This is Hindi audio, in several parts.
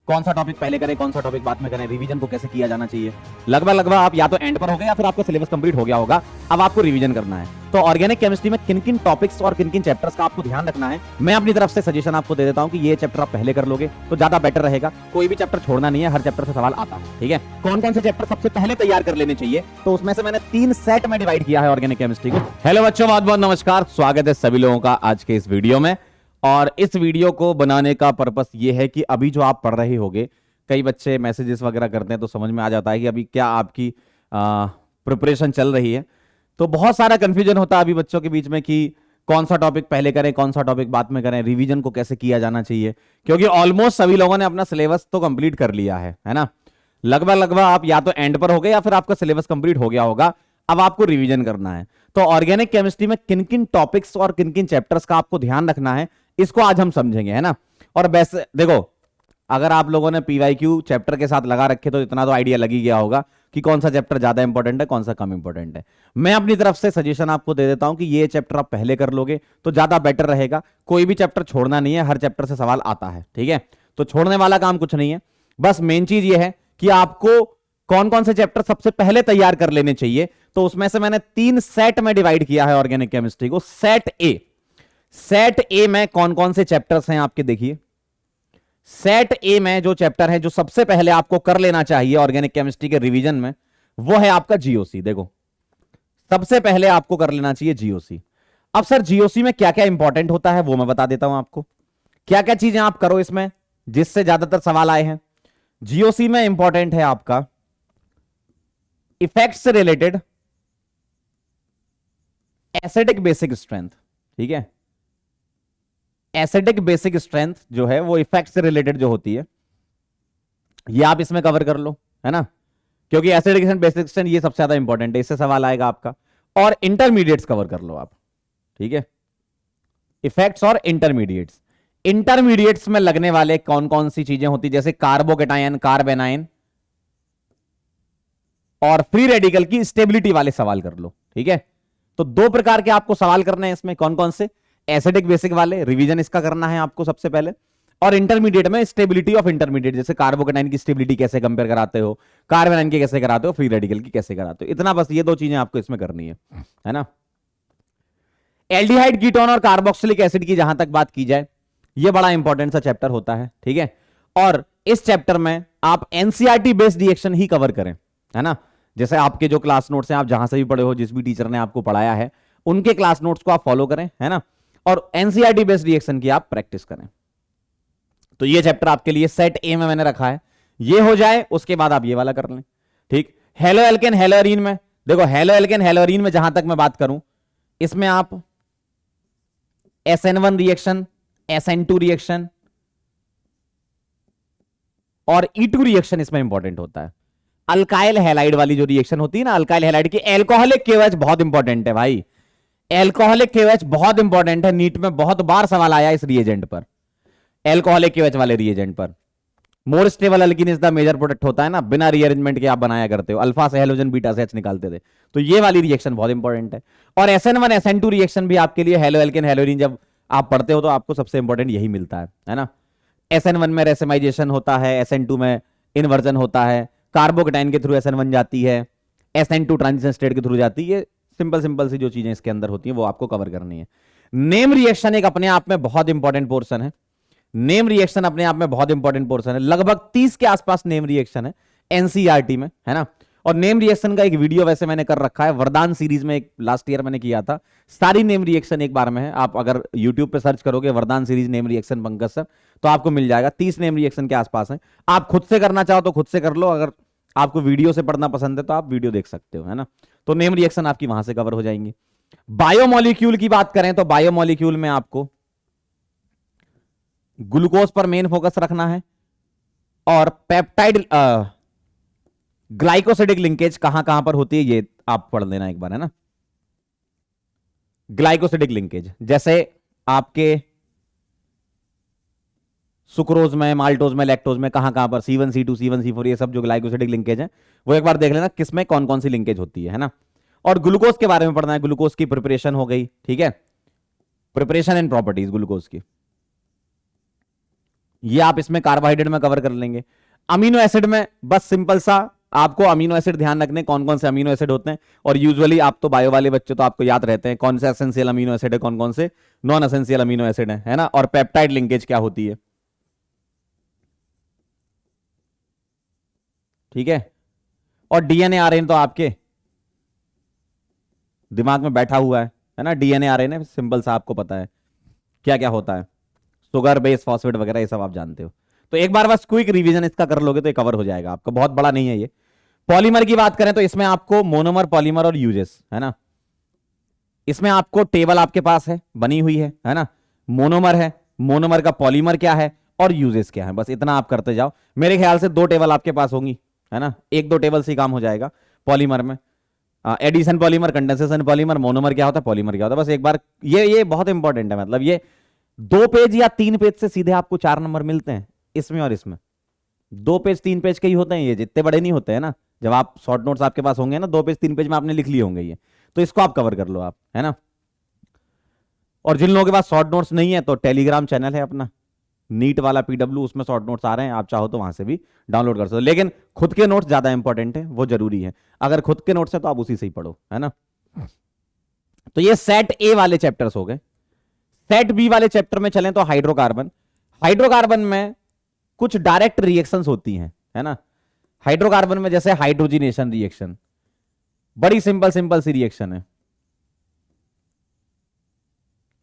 कौन सा टॉपिक पहले करें, कौन सा टॉपिक बाद में करें, रिवीजन को कैसे किया जाना चाहिए। लगभग आप या तो एंड पर हो गए या फिर आपका सिलेबस कंप्लीट हो गया होगा, अब आपको रिवीजन करना है। तो ऑर्गेनिक केमिस्ट्री में किन किन टॉपिक्स और किन किन चैप्टर्स का आपको ध्यान रखना है, मैं अपनी तरफ से सजेशन आपको दे देता हूं कि ये चैप्टर आप पहले कर लोगे तो ज्यादा बेटर रहेगा। कोई भी चैप्टर छोड़ना नहीं है, हर चैप्टर से सवाल आता है। ठीक है, कौन कौन से चैप्टर सबसे पहले तैयार कर लेने चाहिए, तो उसमें से मैंने 3 सेट में डिवाइड किया है ऑर्गेनिक केमिस्ट्री को। हेलो बच्चों, बहुत बहुत नमस्कार, स्वागत है सभी लोगों का आज के इस वीडियो में। और इस वीडियो को बनाने का पर्पस ये है कि अभी जो आप पढ़ रहे होगे, कई बच्चे मैसेजेस वगैरह करते हैं तो समझ में आ जाता है कि अभी क्या आपकी प्रिपरेशन चल रही है। तो बहुत सारा कंफ्यूजन होता है अभी बच्चों के बीच में कि कौन सा टॉपिक पहले करें, कौन सा टॉपिक बाद में करें, रिवीजन को कैसे किया जाना चाहिए, क्योंकि ऑलमोस्ट सभी लोगों ने अपना सिलेबस तो कंप्लीट कर लिया है ना। लगभग आप या तो एंड पर हो गए या फिर आपका सिलेबस कंप्लीट हो गया होगा, अब आपको रिवीजन करना है। तो ऑर्गेनिक केमिस्ट्री में किन किन टॉपिक्स और किन किन चैप्टर्स का आपको ध्यान रखना है, इसको आज हम समझेंगे, है ना। और वैसे देखो, अगर आप लोगों ने पीवाईक्यू चैप्टर के साथ लगा रखे तो इतना तो आइडिया लग ही गया होगा कि कौन सा चैप्टर ज्यादा इंपॉर्टेंट है, कौन सा कम इंपॉर्टेंट है। मैं अपनी तरफ से सजेशन आपको दे देता हूं कि ये चैप्टर आप पहले कर लोगे तो ज्यादा बेटर रहेगा। कोई भी चैप्टर छोड़ना नहीं है, हर चैप्टर से सवाल आता है। ठीक है, तो छोड़ने वाला काम कुछ नहीं है, बस मेन चीज ये है कि आपको कौन कौन से चैप्टर सबसे पहले तैयार कर लेने चाहिए। तो उसमें से मैंने 3 सेट में डिवाइड किया है ऑर्गेनिक केमिस्ट्री को। सेट ए में कौन कौन से चैप्टर्स हैं आपके, देखिए। सेट ए में जो चैप्टर है जो सबसे पहले आपको कर लेना चाहिए ऑर्गेनिक केमिस्ट्री के रिवीजन में, वो है आपका जीओसी। देखो, सबसे पहले आपको कर लेना चाहिए जीओसी। अब सर जीओसी में क्या क्या इंपॉर्टेंट होता है वो मैं बता देता हूं आपको, क्या क्या चीजें आप करो इसमें जिससे ज्यादातर सवाल आए हैं। जीओसी में इंपॉर्टेंट है आपका इफेक्ट से रिलेटेड एसिडिक बेसिक स्ट्रेंथ। ठीक है, एसिडिक बेसिक स्ट्रेंथ जो है वो इफेक्ट से रिलेटेड जो होती है, ये आप इसमें कवर कर लो, है ना, क्योंकि एसिडिक बेसिक स्ट्रेंथ ये सबसे ज्यादा इंपॉर्टेंट है, इससे सवाल आएगा आपका। और इंटरमीडिएट्स कवर कर लो आप। ठीक है, इफेक्ट्स और इंटरमीडिएट्स। इंटरमीडिएट्स में लगने वाले कौन कौन सी चीजें होती, जैसे कार्बोकेटायन, कार्बेनाइन और फ्री रेडिकल की स्टेबिलिटी वाले सवाल कर लो। ठीक है, तो 2 प्रकार के आपको सवाल करने हैं इसमें, कौन कौन से, एसिडिक बेसिक वाले, रिवीजन इसका करना है आपको सबसे पहले, और इंटरमीडिएट में स्टेबिलिटी ऑफ इंटरमीडिएट, जैसे कार्बोकेटाइन की स्टेबिलिटी कैसे कंपेयर कराते हो, कार्बेनाइन की कैसे कराते हो, फ्री रेडिकल की कैसे कराते हो। इतना बस, ये 2 चीजें आपको इसमें करनी है ना। एल्डिहाइड कीटोन और कार्बोक्सिलिक एसिड की जहां तक बात की जाए, ये बड़ा इंपॉर्टेंट सा चैप्टर होता है। ठीक है, और इस चैप्टर में आप एनसीईआरटी बेस्ड रिएक्शन ही कवर करें, है ना। जैसे आपके जो क्लास नोट्स हैं, आप जहां से भी पढ़े हो, जिस भी टीचर ने आपको पढ़ाया है, उनके क्लास नोट्स को आप फॉलो करें, है ना, और एनसीईआरटी बेस्ड रिएक्शन की आप प्रैक्टिस करें। तो ये चैप्टर आपके लिए सेट ए में मैंने रखा है, ये हो जाए उसके बाद आप ये वाला कर लें। ठीक, हेलो एल्केन हेलोरीन में देखो, हेलो एल्केन हेलोरीन में जहां तक मैं बात करूं, इसमें आप SN1 रिएक्शन, SN2 रिएक्शन और E2 रिएक्शन इसमें इंपॉर्टेंट होता है। अल्काइल हैलाइड वाली जो रिएक्शन होती है ना, अल्काइल हैलाइड की एल्कोहलिक केओएच बहुत इंपॉर्टेंट है भाई, एल्कोहलिक केओएच बहुत इंपॉर्टेंट है। नीट में बहुत बार सवाल आया इस रिएजेंट पर, एल्कोहलिक केओएच वाले रिएजेंट पर। More stable alkene is the major product होता है ना, बिना रीअरेंजमेंट के आप बनाया करते हो, अल्फा से हेलोजन बीटा से H निकालते थे, तो ये वाली रिएक्शन बहुत इंपॉर्टेंट है। और SN1 SN2 रिएक्शन भी आपके लिए, हेलो एल्केन हेलोरीन जब आप पढ़ते हो तो आपको सबसे इंपॉर्टेंट यही मिलता है ना। SN1 में रेसेमाइजेशन होता है, SN2 में इन्वर्जन होता है, कार्बोकेटाइन के थ्रू SN1 जाती है, SN2 ट्रांजिशन स्टेट के थ्रू जाती है। सिंपल सी जो चीजें इसके अंदर होती हैं वो आपको कवर करनी है। नेम रिएक्शन एक अपने आप में बहुत इंपॉर्टेंट पोर्शन है, नेम रिएक्शन अपने आप में बहुत इंपॉर्टेंट पोर्शन है। लगभग 30 के आसपास नेम रिएक्शन है एनसीईआरटी में, है ना। और नेम रिएक्शन का एक वीडियो वैसे मैंने कर रखा है, वरदान सीरीज में एक लास्ट ईयर मैंने किया था, सारी नेम रिएक्शन एक बार में है। आप अगर यूट्यूब पे सर्च करोगे वरदान series name reaction Pankaj sir, तो आपको मिल जाएगा। 30 नेम रिएक्शन के आसपास है। आप खुद से करना चाहो तो खुद से कर लो, अगर आपको वीडियो से पढ़ना पसंद है तो आप वीडियो देख सकते हो, है ना। तो नेम रिएक्शन आपकी वहां से कवर हो जाएंगी। बायोमोलिक्यूल की बात करें तो बायोमोलिक्यूल में आपको ग्लूकोज पर मेन फोकस रखना है, और पेप्टाइड ग्लाइकोसिडिक लिंकेज कहां कहां पर होती है ये आप पढ़ लेना एक बार, है ना। ग्लाइकोसिडिक लिंकेज जैसे आपके सुक्रोज में, माल्टोज में, लैक्टोज में कहां कहां पर C1 C2 C1 C4 ये सब जो ग्लाइकोसिडिक लिंकेज है वो एक बार देख लेना किसमें कौन कौन सी लिंकेज होती है ना। और ग्लूकोज के बारे में पढ़ना है, ग्लूकोज की प्रिपरेशन हो गई, ठीक है, प्रिपरेशन एंड प्रॉपर्टीज ग्लूकोज की। ये आप इसमें कार्बोहाइड्रेट में कवर कर लेंगे। अमीनो एसिड में बस सिंपल सा आपको अमीनो एसिड ध्यान रखने कौन कौन से अमीनो एसिड होते हैं, और यूजुअली आप तो बायो वाले बच्चे तो आपको याद रहते हैं कौन से एसेंशियल अमीनो एसिड है, कौन कौन से नॉन एसेंशियल अमीनो एसिड है ना, और पेप्टाइड लिंकेज क्या होती है। ठीक है, और डीएनए आरएनए तो आपके दिमाग में बैठा हुआ है ना, डीएनए आरएनए सिंपल सा आपको पता है क्या क्या होता है, शुगर बेस फॉस्फेट वगैरह ये सब आप जानते हो। तो एक बार बस क्विक रिवीजन इसका कर लोगे तो ये कवर हो जाएगा आपका, बहुत बड़ा नहीं है ये। पॉलीमर की बात करें तो इसमें आपको मोनोमर, पॉलीमर और यूजेस है ना, इसमें आपको टेबल आपके पास है बनी हुई है ना, मोनोमर है, मोनोमर का पॉलीमर क्या है और यूजेस क्या है, बस इतना आप करते जाओ। मेरे ख्याल से 2 टेबल आपके पास होंगी है ना, 1-2 टेबल से ही काम हो जाएगा पॉलीमर में। Addition polymer, condensation polymer, monomer क्या होता है, पॉलीमर क्या होता है, बस एक बार ये बहुत इंपॉर्टेंट है। मतलब ये 2 पेज या 3 पेज से सीधे आपको 4 नंबर मिलते हैं इसमें और इसमें। 2 पेज 3 पेज के ही होते हैं ये, जितने बड़े नहीं होते हैं ना। जब आप शॉर्ट नोट्स आपके पास होंगे ना 2 पेज 3 पेज में आपने लिख लिए होंगे ये, तो इसको आप कवर कर लो आप है ना। और जिन लोगों के पास शॉर्ट नोट्स नहीं है तो टेलीग्राम चैनल है अपना नीट वाला पीडब्ल्यू, उसमें शॉर्ट नोट्स आ रहे हैं, आप चाहो तो वहां से भी डाउनलोड कर सकते हो। लेकिन खुद के नोट्स ज्यादा इंपॉर्टेंट है, वो जरूरी है। अगर खुद के नोट्स है तो आप उसी से ही पढ़ो है ना। तो ये सेट ए वाले चैप्टर्स हो गए। सेट बी वाले चैप्टर में चलें तो हाइड्रोकार्बन। हाइड्रोकार्बन में कुछ डायरेक्ट रिएक्शंस होती हैं है ना। हाइड्रोकार्बन में जैसे हाइड्रोजिनेशन रिएक्शन, बड़ी सिंपल सिंपल सी रिएक्शन है।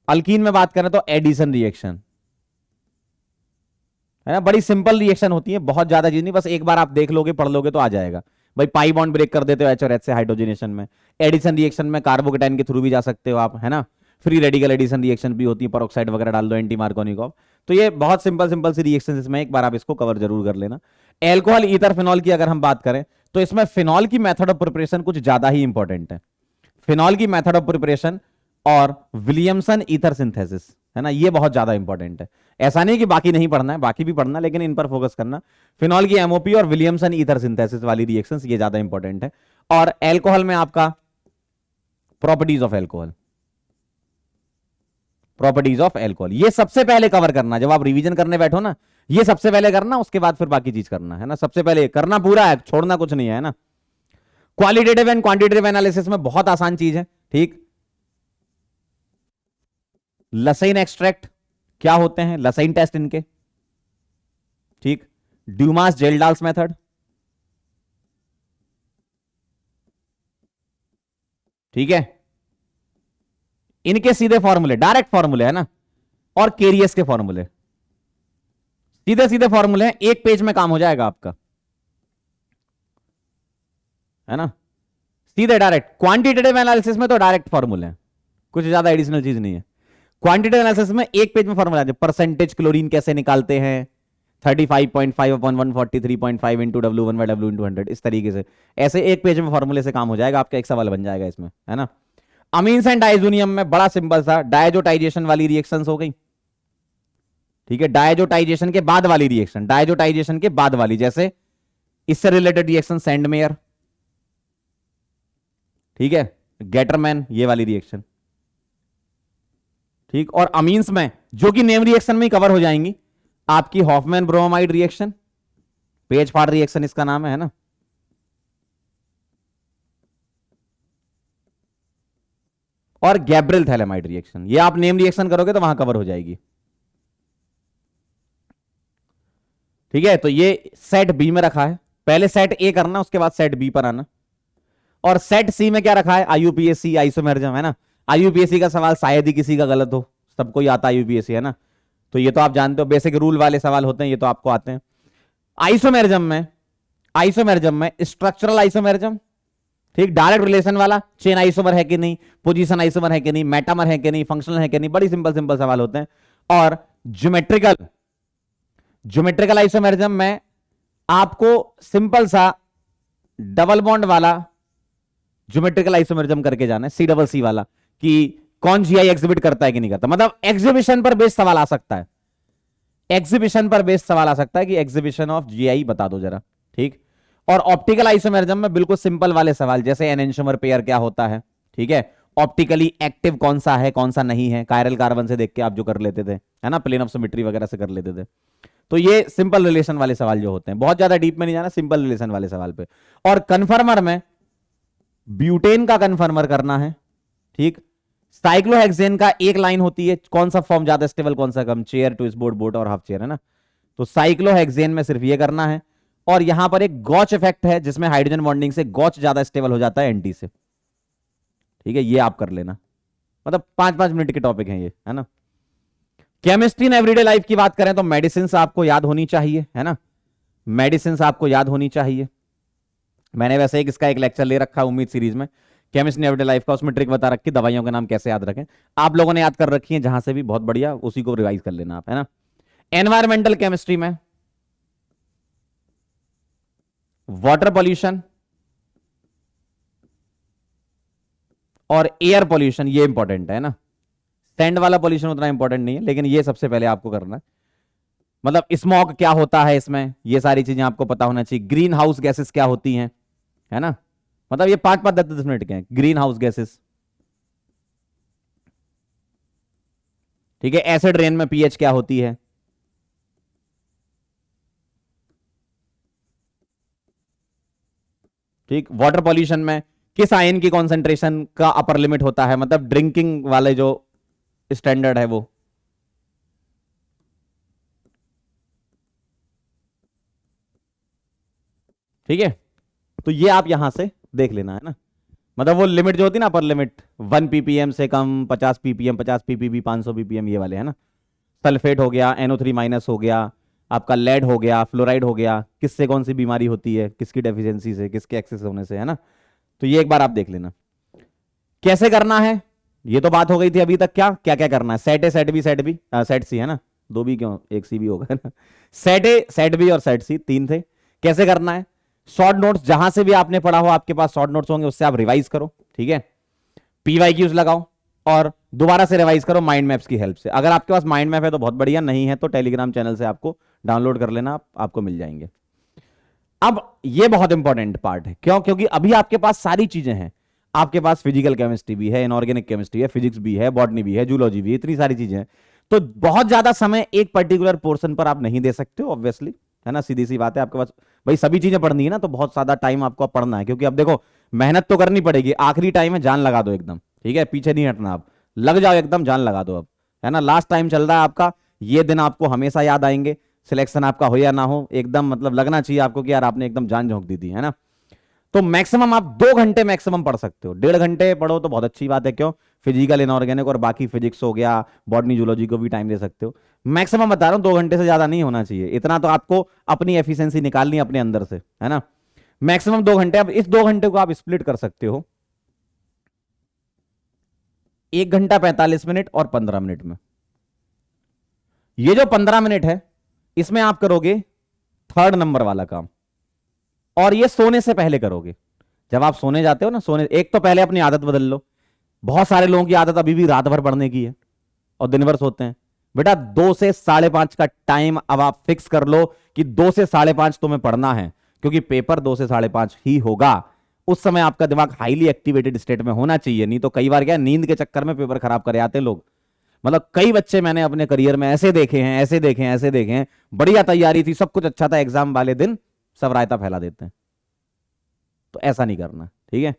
अल्कीन में बात करें तो एडिशन रिएक्शन है ना, बड़ी सिंपल रिएक्शन होती है, बहुत ज्यादा चीज नहीं, बस एक बार आप देख लोगे पढ़ लोगे तो आ जाएगा। भाई पाई बॉन्ड ब्रेक कर देते हो एच और एच से हाइड्रोजिनेशन में। एडिशन रिएक्शन में कार्बोकेटाइन के थ्रू भी जा सकते हो आप है ना। फ्री रेडिकल एडिशन रिएक्शन भी होती है, पेरोक्साइड वगैरह डाल दो, एंटी मार्कोनिकॉफ। तो ये बहुत सिंपल सिंपल सी रिएक्शन, इसमें एक बार आप इसको कवर जरूर कर लेना। एल्कोहल ईथर फिनॉल की अगर हम बात करें तो इसमें फिनॉल की मेथड ऑफ प्रिपरेशन कुछ ज्यादा ही इंपॉर्टेंट है। फिनॉल की मेथड ऑफ प्रिपरेशन और विलियमसन ईथर सिंथेसिस है ना, ये बहुत ज्यादा इंपॉर्टेंट है। ऐसा नहीं कि बाकी नहीं पढ़ना है, बाकी भी पढ़ना, लेकिन इन पर फोकस करना। फिनॉल की एमओपी और विलियमसन ईथर सिंथेसिस वाली रिएक्शंस ये ज्यादा इंपॉर्टेंट है। और एल्कोहल में आपका properties of alcohol, properties of alcohol ये सबसे पहले कवर करना। जब आप रिवीजन करने बैठो ना, ये सबसे पहले करना, उसके बाद फिर बाकी चीज करना है ना। सबसे पहले करना पूरा है, छोड़ना कुछ नहीं है ना। क्वालिटेटिव एंड क्वांटिटेटिव एनालिसिस में बहुत आसान चीज है। ठीक, लसाइन एक्सट्रैक्ट क्या होते हैं, लसाइन टेस्ट इनके। ठीक, ड्यूमास जेल्डाल्स मेथड, ठीक है, इनके सीधे फॉर्मूले, डायरेक्ट फॉर्मूले है ना, और केरियस के फॉर्मूले, सीधे सीधे फॉर्मूले हैं, एक पेज में काम हो जाएगा आपका है ना, सीधे डायरेक्ट। क्वांटिटेटिव एनालिसिस में तो डायरेक्ट फॉर्मूले हैं, कुछ ज्यादा एडिशनल चीज नहीं है। क्वांटिटेटिव एनालिसिस में एक पेज में फॉर्मूला है, परसेंटेज क्लोरीन कैसे निकालते हैं, 35.5 अपॉन 143.5 इंटू W1/W इंटू 100, इस तरीके से ऐसे एक पेज में फॉर्मूले से काम हो जाएगा आपका, एक सवाल बन जाएगा इसमें है ना। अमीन्स एंड डाइजोनियम में बड़ा सिंपल सा डायजोटाइजेशन वाली रिएक्शंस हो गई। ठीक है, डायजोटाइजेशन के बाद वाली रिएक्शन, डायजोटाइजेशन के बाद वाली, जैसे इससे रिलेटेड रिएक्शन सैंडमेयर, ठीक है, गेटरमैन, ये वाली रिएक्शन। ठीक, और अमीन्स में जो कि नेम रिएक्शन में ही कवर हो जाएंगी, आपकी हॉफमैन ब्रोमाइड रिएक्शन, पेज फाड़ रिएक्शन इसका नाम है ना। और गैब्रियल थैलेमाइड रिएक्शन, ये आप नेम रिएक्शन करोगे तो वहां कवर हो जाएगी। ठीक है, तो ये सेट बी में रखा है, पहले सेट ए करना, उसके बाद सेट बी पर आना। और सेट सी में क्या रखा है, आईयूपीएसी आइसोमेरिज्म है ना। आईयूपीएसी का सवाल शायद ही किसी का गलत हो, सबको ही आता है आईयूपीएसी है ना, तो ये तो आप जानते हो, बेसिक रूल वाले सवाल होते हैं, ये तो आपको आते हैं। आइसोमेरिज्म में, आइसोमेरिज्म में स्ट्रक्चरल आइसोमेरिज्म, ठीक, डायरेक्ट रिलेशन वाला, चेन आइसोमर है कि नहीं, पोजीशन आइसोमर है कि नहीं, मेटामर है कि नहीं, फंक्शनल है कि नहीं, बड़ी सिंपल सिंपल सवाल होते हैं। और ज्योमेट्रिकल, ज्योमेट्रिकल आइसोमेरिज्म में आपको सिंपल सा डबल बॉन्ड वाला ज्योमेट्रिकल आइसोमेरिज्म करके जाना है, C वाला, कि कौन जीआई एग्जिबिट करता है कि नहीं करता। मतलब एग्जीबिशन पर बेस्ड सवाल आ सकता है, एग्जीबिशन पर बेस्ड सवाल आ सकता है कि एग्जीबिशन ऑफ जीआई बता दो जरा। ठीक, और ऑप्टिकल आइसोमेरिज्म में बिल्कुल सिंपल वाले सवाल, जैसे एनेंशियोमर पेयर क्या होता है, ठीक है, ऑप्टिकली एक्टिव कौन सा है कौन सा नहीं है, कायरल कार्बन से देख के आप जो कर लेते थे है ना, प्लेन ऑफ सिमेट्री वगैरह से कर लेते थे। तो ये सिंपल रिलेशन वाले सवाल जो होते हैं, बहुत ज्यादा डीप में नहीं जाना, सिंपल रिलेशन वाले सवाल पे। और कन्फर्मर में ब्यूटेन का कन्फर्मर करना है, ठीक। साइक्लोहेक्सेन का एक लाइन होती है, कौन सा फॉर्म ज्यादा स्टेबल कौन सा कम, चेयर, ट्विस्ट बोट, बोट और हाफ चेयर, है ना। तो साइक्लोहेक्सेन में सिर्फ ये करना है। और यहां पर एक गॉच इफेक्ट है जिसमें हाइड्रोजन बॉन्डिंग से गॉच ज्यादा स्टेबल हो जाता है एंटी से, ठीक है, ये आप कर लेना। मतलब 5-5 मिनट के टॉपिक हैं ये, है ना। केमिस्ट्री इन एवरीडे लाइफ की बात करें तो मेडिसिन आपको याद होनी चाहिए, है ना। मेडिसिन आपको याद होनी चाहिए। मैंने वैसे इसका एक लेक्चर ले रखा है उम्मीद सीरीज में, केमिस्ट्री इन एवरीडे लाइफ का, उसमें ट्रिक बता रखी दवाइयों के नाम कैसे याद रखें। आप लोगों ने याद कर रखी है जहां से भी, बहुत बढ़िया, उसी को रिवाइज कर लेना आप, है ना। एनवायरमेंटल केमिस्ट्री में वाटर पॉल्यूशन और एयर पॉल्यूशन, ये इंपॉर्टेंट है ना। सैंड वाला पॉल्यूशन उतना इंपॉर्टेंट नहीं है, लेकिन ये सबसे पहले आपको करना है। मतलब स्मॉग क्या होता है इसमें, ये सारी चीजें आपको पता होना चाहिए। ग्रीन हाउस गैसेस क्या होती हैं, है ना। मतलब ये 5-5, 10-10 मिनट के हैं, ग्रीन हाउस गैसेस, ठीक है। एसिड रेन में पीएच क्या होती है, ठीक। वाटर पॉल्यूशन में किस आयन की कॉन्सेंट्रेशन का अपर लिमिट होता है, मतलब ड्रिंकिंग वाले जो स्टैंडर्ड है वो, ठीक है। तो ये आप यहां से देख लेना, है ना। मतलब वो लिमिट जो होती है ना, अपर लिमिट 1 ppm से कम, 50 ppm, 50 ppb, 500 ppm, ये वाले, है ना। सल्फेट हो गया, NO3 माइनस हो गया, आपका लेड हो गया, फ्लोराइड हो गया, किससे कौन सी बीमारी होती है, किसकी डेफिशिएंसी से, किसके एक्सेस होने से, है ना। तो ये एक बार आप देख लेना कैसे करना है। ये तो बात हो गई थी अभी तक, क्या क्या क्या करना है। Set A, set B, set C, है ना। 2 भी क्यों, एक सी भी होगा, है ना। सेट ए, सेट बी और सेट सी, 3 थे। कैसे करना है, शॉर्ट नोट्स जहां से भी आपने पढ़ा हो, आपके पास शॉर्ट नोट्स होंगे, उससे आप रिवाइज करो, ठीक है। PYQs लगाओ और दोबारा से रिवाइज करो माइंड मैप्स की हेल्प से। अगर आपके पास माइंड मैप है तो बहुत बढ़िया, नहीं है तो टेलीग्राम चैनल से आपको डाउनलोड कर लेना, आपको मिल जाएंगे। अब ये बहुत इंपॉर्टेंट पार्ट है, क्यों, क्योंकि अभी आपके पास सारी चीजें हैं। आपके पास फिजिकल केमिस्ट्री भी है, इनऑर्गेनिक केमिस्ट्री है, फिजिक्स भी है, बॉटनी भी है, जूलॉजी भी है, इतनी सारी चीजें हैं। तो बहुत ज्यादा समय एक पर्टिकुलर पोर्शन पर आप नहीं दे सकते हो, ऑब्वियसली, है ना। सीधी सी बात है, आपके पास भाई सभी चीजें पढ़नी है ना, तो बहुत ज्यादा टाइम आपको पढ़ना है। क्योंकि अब देखो, मेहनत तो करनी पड़ेगी, आखिरी टाइम है, जान लगा दो एकदम, ठीक है, पीछे नहीं हटना, आप लग जाओ एकदम, जान लगा दो अब, है ना। लास्ट टाइम चल रहा है आपका, ये दिन आपको हमेशा याद आएंगे, सिलेक्शन आपका हो या ना हो, एकदम मतलब लगना चाहिए आपको कि यार आपने एकदम जान झोंक दी थी, है ना। तो मैक्सिमम आप 2 घंटे मैक्सिमम पढ़ सकते हो, 1.5 घंटे पढ़ो तो बहुत अच्छी बात है। क्यों, फिजिकल, इनऑर्गेनिक और बाकी फिजिक्स हो गया, बॉटनी, जूलॉजी को भी टाइम दे सकते हो। मैक्सिमम बता रहा हूं, 2 घंटे से ज्यादा नहीं होना चाहिए, इतना तो आपको अपनी एफिशिएंसी निकालनी है अपने अंदर से, है ना। मैक्सिमम 2 घंटे। अब इस 2 घंटे को आप स्प्लिट कर सकते हो 1 घंटा 45 मिनट और 15 मिनट में। ये जो 15 मिनट है, इसमें आप करोगे 3rd नंबर वाला काम, और ये सोने से पहले करोगे। जब आप सोने जाते हो ना, सोने एक तो पहले अपनी आदत बदल लो। बहुत सारे लोगों की आदत अभी भी रात भर पढ़ने की है और दिन भर सोते हैं। बेटा 2 से 5:30 का टाइम अब आप फिक्स कर लो कि 2 से 5:30 तुम्हें पढ़ना है, क्योंकि पेपर 2 से 5:30 ही होगा। उस समय आपका दिमाग हाईली एक्टिवेटेड स्टेट में होना चाहिए, नहीं तो कई बार क्या, नींद के चक्कर में पेपर खराब करे आते हैं लोग। मतलब कई बच्चे मैंने अपने करियर में ऐसे देखे हैं, ऐसे देखे हैं, ऐसे देखे हैं, बढ़िया तैयारी थी, सब कुछ अच्छा था, एग्जाम वाले दिन सब रायता फैला देते हैं। तो ऐसा नहीं करना, ठीक है।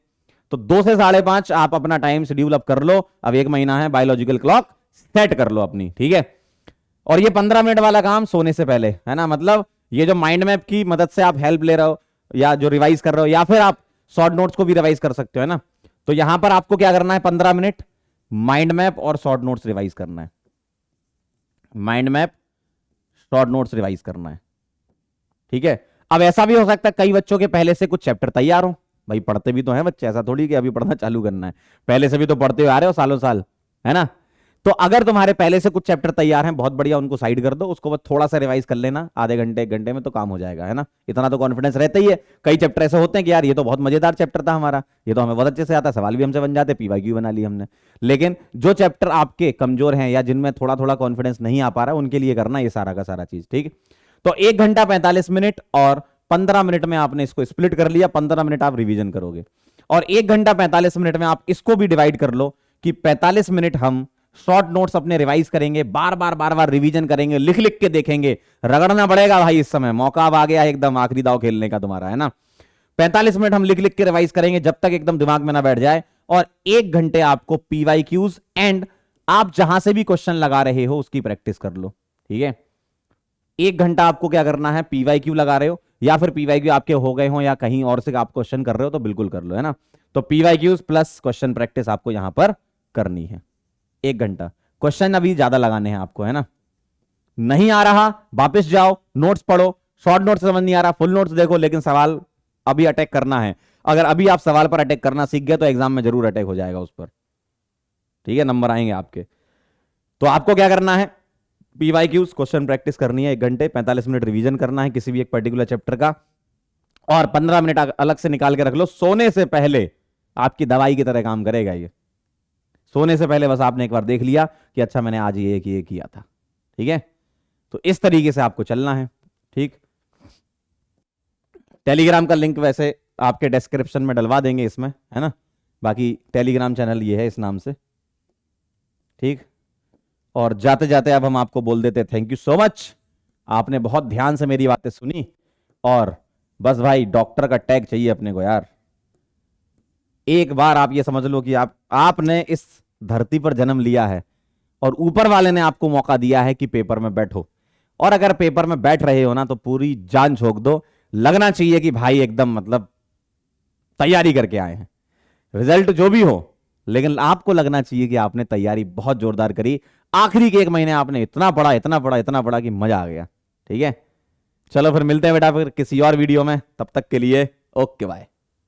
तो 2 से 5:30 आप अपना टाइम शेड्यूल अप कर लो। अब 1 महीना है, बायोलॉजिकल क्लॉक सेट कर लो अपनी, ठीक है। और ये 15 मिनट वाला काम सोने से पहले, है ना। मतलब ये जो माइंड मैप की मदद से आप हेल्प ले रहे हो, या जो रिवाइज कर रहे हो, या फिर आप शॉर्ट नोट्स को भी रिवाइज कर सकते हो, है ना। तो यहां पर आपको क्या करना है, 15 मिनट माइंड मैप और शॉर्ट नोट्स रिवाइज करना है। Mind map, short notes revise करना है, ठीक है। अब ऐसा भी हो सकता है कई बच्चों के पहले से कुछ चैप्टर तैयार हो, भाई पढ़ते भी तो हैं बच्चे, ऐसा थोड़ी कि अभी पढ़ना चालू करना है, पहले से भी तो पढ़ते हुए आ रहे हो सालों साल, है ना। तो अगर तुम्हारे पहले से कुछ चैप्टर तैयार हैं, बहुत बढ़िया, उनको साइड कर दो, उसको बस थोड़ा सा रिवाइज कर लेना, आधे घंटे 1 घंटे में तो काम हो जाएगा, है ना। इतना तो कॉन्फिडेंस रहता ही है। कई चैप्टर ऐसे होते हैं कि यार ये तो बहुत मजेदार चैप्टर था हमारा, ये तो हमें बहुत अच्छे से आता है, सवाल भी हमसे बन जाते, PYQ बना ली हमने। लेकिन जो चैप्टर आपके कमजोर हैं या जिनमें थोड़ा थोड़ा कॉन्फिडेंस नहीं आ पा रहा है, उनके लिए करना ये सारा का सारा चीज, ठीक। तो 1 घंटा 45 मिनट और 15 मिनट में आपने इसको स्प्लिट कर लिया, 15 मिनट आप रिवीजन करोगे, और 1 घंटा 45 मिनट में आप इसको भी डिवाइड कर लो कि 45 मिनट हम शॉर्ट नोट्स अपने रिवाइज करेंगे, बार बार रिवीजन करेंगे, लिख लिख के देखेंगे। रगड़ना पड़ेगा भाई, इस समय मौका अब आ गया है एकदम आखिरी दाव खेलने का तुम्हारा, है ना। 45 मिनट हम लिख लिख के रिवाइज करेंगे जब तक एकदम दिमाग में ना बैठ जाए, और 1 घंटे आपको पीवाईक्यूज एंड आप जहां से भी क्वेश्चन लगा रहे हो उसकी प्रैक्टिस कर लो, ठीक है। 1 घंटा आपको क्या करना है, पीवाईक्यू लगा रहे हो या फिर पीवाईक्यू आपके हो गए हो या कहीं और से आप क्वेश्चन कर रहे हो तो बिल्कुल कर लो, है ना। तो पीवाईक्यूज प्लस क्वेश्चन प्रैक्टिस आपको यहां पर करनी है। 1 घंटा क्वेश्चन अभी ज्यादा लगाने हैं आपको, है ना। नहीं आ रहा वापस जाओ, नोट्स पढ़ो, शॉर्ट नोट्स समझ नहीं आ रहा फुल नोट्स देखो, लेकिन सवाल अभी अटैक करना है। अगर अभी आप सवाल पर अटैक करना सीख गए तो एग्जाम में जरूर अटैक हो जाएगा उस पर, ठीक है, नंबर आएंगे आपके। तो आपको क्या करना है, पीवाईक्यूज क्वेश्चन प्रैक्टिस करनी है 1 घंटे, 45 मिनट रिवीजन करना है किसी भी एक पर्टिकुलर चैप्टर का, और 15 मिनट अलग से निकाल के रख लो। सोने से पहले आपकी दवाई की तरह काम करेगा ये। सोने से पहले बस आपने एक बार देख लिया कि अच्छा मैंने आज ये किया था, ठीक है। तो इस तरीके से आपको चलना है, ठीक। टेलीग्राम का लिंक वैसे आपके डिस्क्रिप्शन में डलवा देंगे इसमें, है ना। बाकी टेलीग्राम चैनल ये है इस नाम से, ठीक। और जाते जाते अब हम आपको बोल देते थैंक यू सो मच, आपने बहुत ध्यान से मेरी बातें सुनी। और बस भाई डॉक्टर का टैग चाहिए अपने को यार। एक बार आप ये समझ लो कि आपने इस धरती पर जन्म लिया है और ऊपर वाले ने आपको मौका दिया है कि पेपर में बैठो, और अगर पेपर में बैठ रहे हो ना तो पूरी जान झोंक दो। लगना चाहिए कि भाई एकदम मतलब तैयारी करके आए हैं, रिजल्ट जो भी हो, लेकिन आपको लगना चाहिए कि आपने तैयारी बहुत जोरदार करी। आखिरी के 1 महीने आपने इतना पढ़ा कि मजा आ गया, ठीक है। चलो फिर मिलते हैं बेटा फिर किसी और वीडियो में, तब तक के लिए ओके बाय।